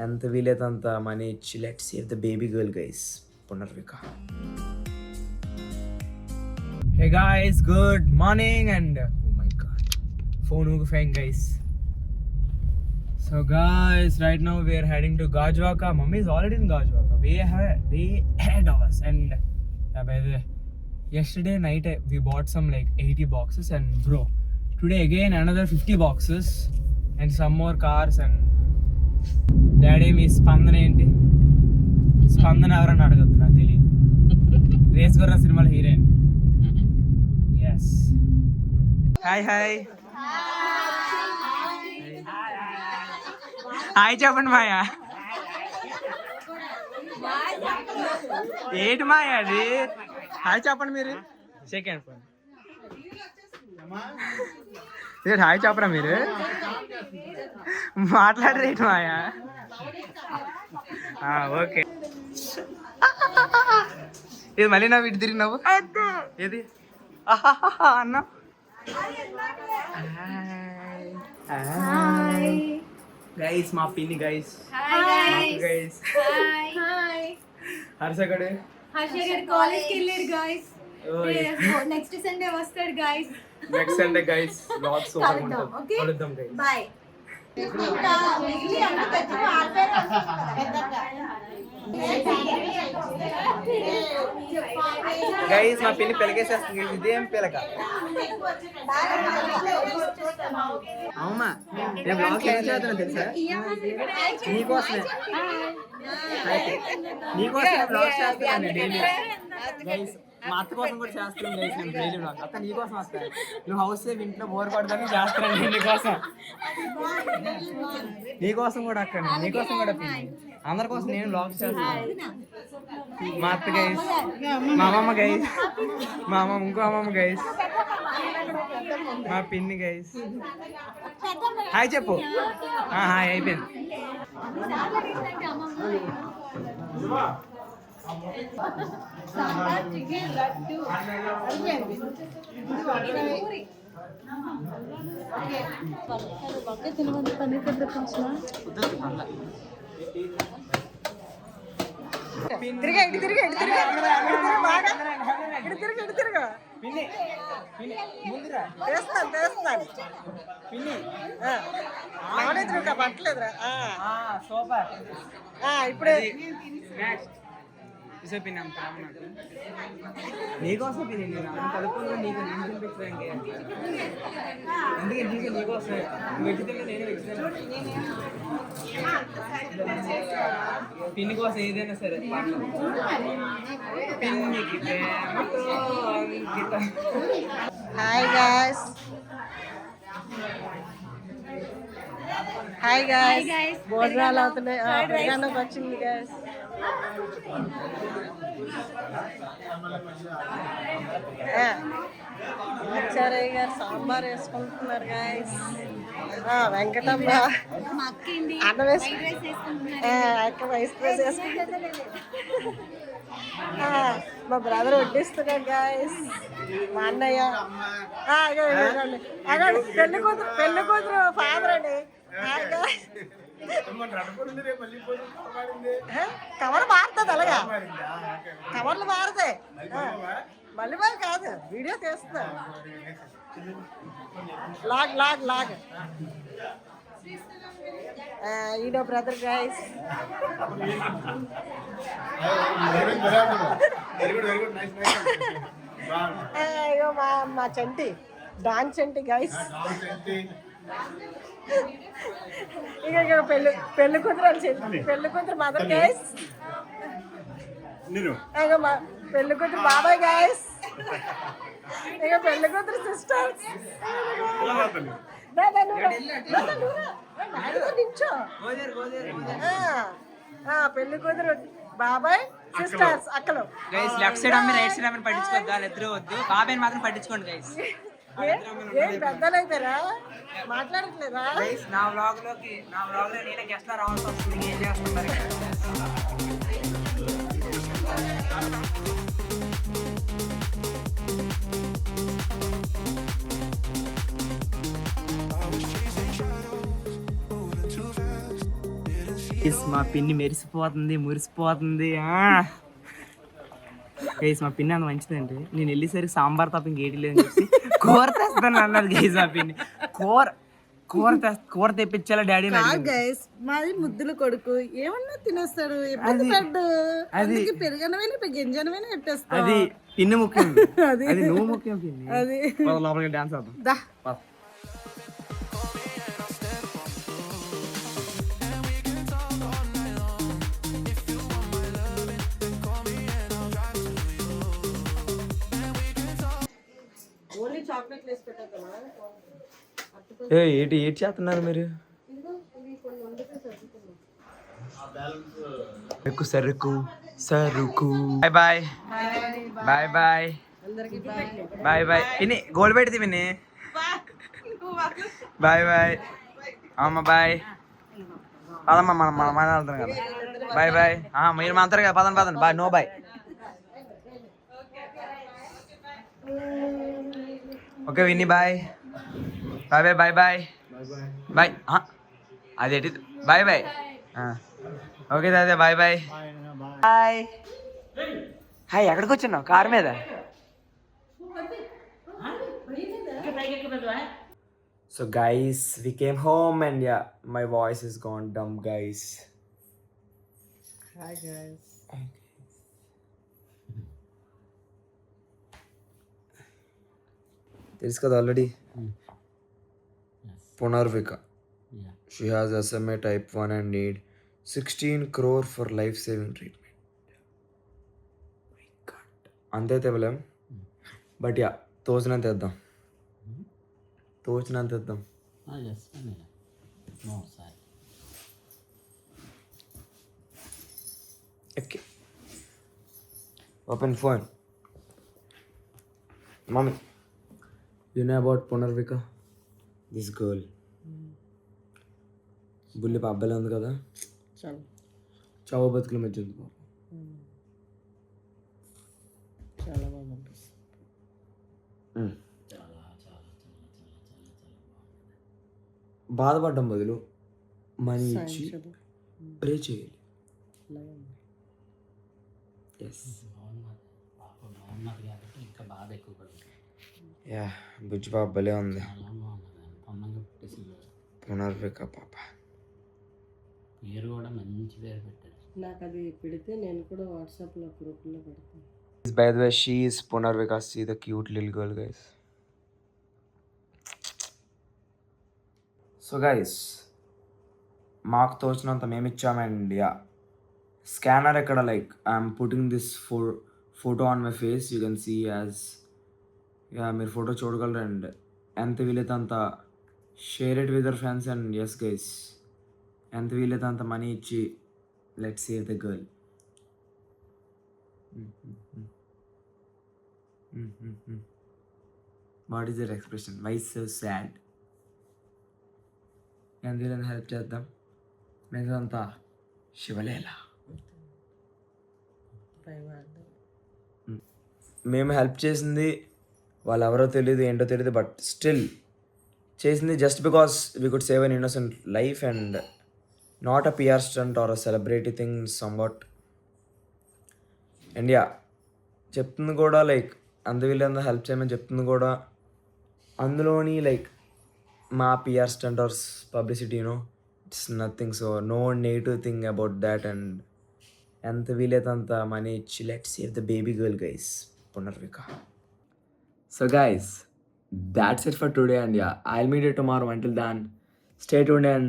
ఎంత వీలైతే అంత మనీ ఇచ్చి let's save the baby girl guys Punarvika. Hey guys, good morning and oh my god, phone ugufang guys. So guys, right now we are heading to Gajwaka. Mummy is already in Gajwaka. Way ahead of us. And by the way, yesterday night we bought some like 80 boxes and bro, today again another 50 boxes and some more cars. And daddy మీ స్పందన ఏంటి? స్పందన ఎవరన్నా అడగద్దు, నాకు తెలియదు. Race గుర్ర సినిమాలో heroine. Yes. Hi hi hi చెప్పండి మాయా. ఏంటి మాయా అది? హాయ్ చెప్పండి మీరు. సెకండ్ ఫోన్ హాయ్ చెప్పరా మీరు? మాట్లాడరేంటి మాయా? ఓకే. ఇది మళ్ళీ నా వీటి తిరిగి నవ్వు. ఏది అన్నా? గైస్ మా పిన్ని గైస్. గైస్ హర్ష గడే కాలేజ్కి వెళ్ళారు గైస్. నెక్స్ట్ సండే వస్తాడు guys. Next Sunday guys blog super ఉంటుంది. కలుద్దాం గైస్. బై. గైస్ మా పిన్ని పిలకేసేస్తుంది. ఇదేం పిలక? అవునా? నేను బ్లాగ్ ఏం చేస్తాను తెలుసా? నీకోసమే బ్లాగ్ చేస్తాను డైలీ. గైస్ మా అత్త కోసం కూడా చేస్తున్నాను గైస్ నేను డైలీ బ్లాగ్. అత్త నీకోసం వస్తాను. నువ్వు హౌస్ సేఫ్ ఇంట్లో బోర్ పడదని చేస్తున్నాను నీకోసం. నీకోసం కూడా అక్కడ, నీకోసం కూడా పిన్ని, అందరి కోసం నేను బ్లాగ్ చేస్తాను. మా అత్త గైస్, మా అమ్మమ్మ గైస్, మా అమ్మమ్మ, ఇంకో అమ్మమ్మ గైస్, మా పిన్ని గైస్. హాయ్ చెప్పు. హాయ్ అయిపోయింది. పట్టలేదురా సూపర్. ఇప్పుడే పిన్ని అంత నీకోసం పిన్ని కలుపుకున్నా నీకు నేను తినిపించడానికి. అందుకే నీకు నీకోసం వెజిటేబుల్ నేను వెజిటేబుల్ పిన్ని కోసం ఏదైనా సరే పిన్నికి ప్రేమతో అంకితం. Hi guys. Hi guys. భోజనాలు అవుతున్నాయి. బిర్యానీకి వచ్చింది గాయ్స్. ఆచార్య గారు సాంబార్ వేసుకుంటున్నారు గాయ్స్. వెంకటమ్మ అన్నం రైస్ వేసుకుంటున్నారు. మా బ్రదర్ వడ్డిస్తున్నాడు గాయ్స్. మా అన్నయ్య పెళ్లి కూతురు ఫాదర్ అండి. కవర్ మారుతుంది అలాగా, కవర్లు మారుతాయి. మళ్ళీ కాదు, వీడియో తీస్తా. లాగ్ లాగ్ లాగ్. ఈడో బ్రదర్ గైస్. అయ్యో మా చంటి, డాన్ చంటి గైస్. ఇక పెళ్లి కూతురు పెళ్లి కూతురు మదర్ గైస్. పెళ్లి కూతురు బాబాయ్ గైస్. ఇక పెళ్లి కూతురు సిస్టర్స్. పెళ్లి కూతురు బాబాయ్, సిస్టర్స్ అక్కలు. గైస్ లెఫ్ట్ సైడ్ అమ్మి రైట్ సైడ్ అమ్మి పట్టించుకోవద్దా, ఇద్దరు వద్దు. బాబాయ్ మాత్రం పట్టించుకోండి గైస్. పెద్దలు అయిపోయారా? మాట్లాడట్లేదా? నా వ్లాగ్ లో నేనే గెస్ట్ లా రావాల్సి వస్తుంది. ఏం చేస్తాం మరి? మా పిన్ని మెరిసిపోతుంది మురిసిపోతుంది గైస్ మా పిన్ని అంత మంచిదండి. నేను వెళ్ళేసరికి సాంబార్ తప్ప ఇంకేటి లేదని చెప్పి కూర తెస్తాను అన్నది గైస్. మా పిన్ని కూర తెప్పించాలా డాడీ గైస్ మాది ముద్దుల కొడుకు ఏమన్నా తినేస్తాడు అది పెరుగనమైనా గింజనమైనా పెట్టేస్తాడు. అది పిన్ని ముఖ్యం, అది నువ్వు ముఖ్యం పిన్ని. అది లోపలికి డాన్స్ అవుతాం. ఏంటి చేస్తున్నారు మీరు? సరుకు సరుకు bye bye bye bye bye bye పిన్ని గోల్డ్ పెడితే పిన్ని బాయ్ బాయ్ అమ్మ బాయ్ పదమ్మ మన వెళ్తాం కదా బాయ్ బాయ్. మీరు మాత్రం కదా పదండి బాయ్. No bye. ఓకే విన్నీ bye bye bye bye bye bye. అదేంటి బాయ్ బాయ్. ఓకే దాదా బాయ్ బాయ్ బాయ్. హాయ్ ఎక్కడికి వచ్చినావు? కార్ మీద. So guys we came home and yeah my voice is gone down guys. Hi guys. తెలుసు కదా already. Punarvika. She has SMA type 1 and need 16 crore for life saving treatment. అంతే తెవలేం but yeah తోచినంత ఇద్దాం. Okay open phone. Mummy you know about Punarvika? This girl. బుల్లి పాపలే ఉంది కదా, చావు బతుకుల మధ్య ఉంది పాప. చాలా బాగుంటుంది. బాధపడడం బదులు మనీ ఇచ్చి ప్రే చేయాలి. యా బుజ్జి పాప భలే ఉంది. పునర్విక పాప పేరు కూడా మంచి పేరు పెట్టారు. నాకు అది పెడితే నేను కూడా వాట్సాప్లో గ్రూప్లో పెడతాను. By the way, she is Punarvika. See the cute little girl, guys. So guys, మాకు తోచినంత మేము ఇచ్చాం. అండ్ యా స్కానర్ ఎక్కడ like I'm putting this photo on my face. You can see as yeah మీరు ఫోటో చూడగలరు. And ఎంత వీలైతే అంత share it with our friends. And yes guys ఎంత వీలైతే అంత మనీ ఇచ్చి let's save the girl. What is their expression? Why so sad? ఎంత హెల్ప్ చేద్దాం. మిగతాంతా శివలేలా. మేము హెల్ప్ చేసింది వాళ్ళు ఎవరో తెలియదు ఏంటో తెలియదు, బట్ స్టిల్ చేసింది just because we could save an innocent life and not a PR stunt or a celebrity thing somewhat. And yeah చెప్తుంది కూడా లైక్ వీళ్ళంతా హెల్ప్ చేయమని చెప్తుంది కూడా అందులోని లైక్ మా PR stunt or publicity it's nothing. So no negative thing about that. And ఎంత వీలైతే అంత మనీ ఇచ్చి let's save the baby girl guys, పునర్విక. So guys, that's it for today. And yeah, I'll meet you tomorrow. Until then, stay tuned and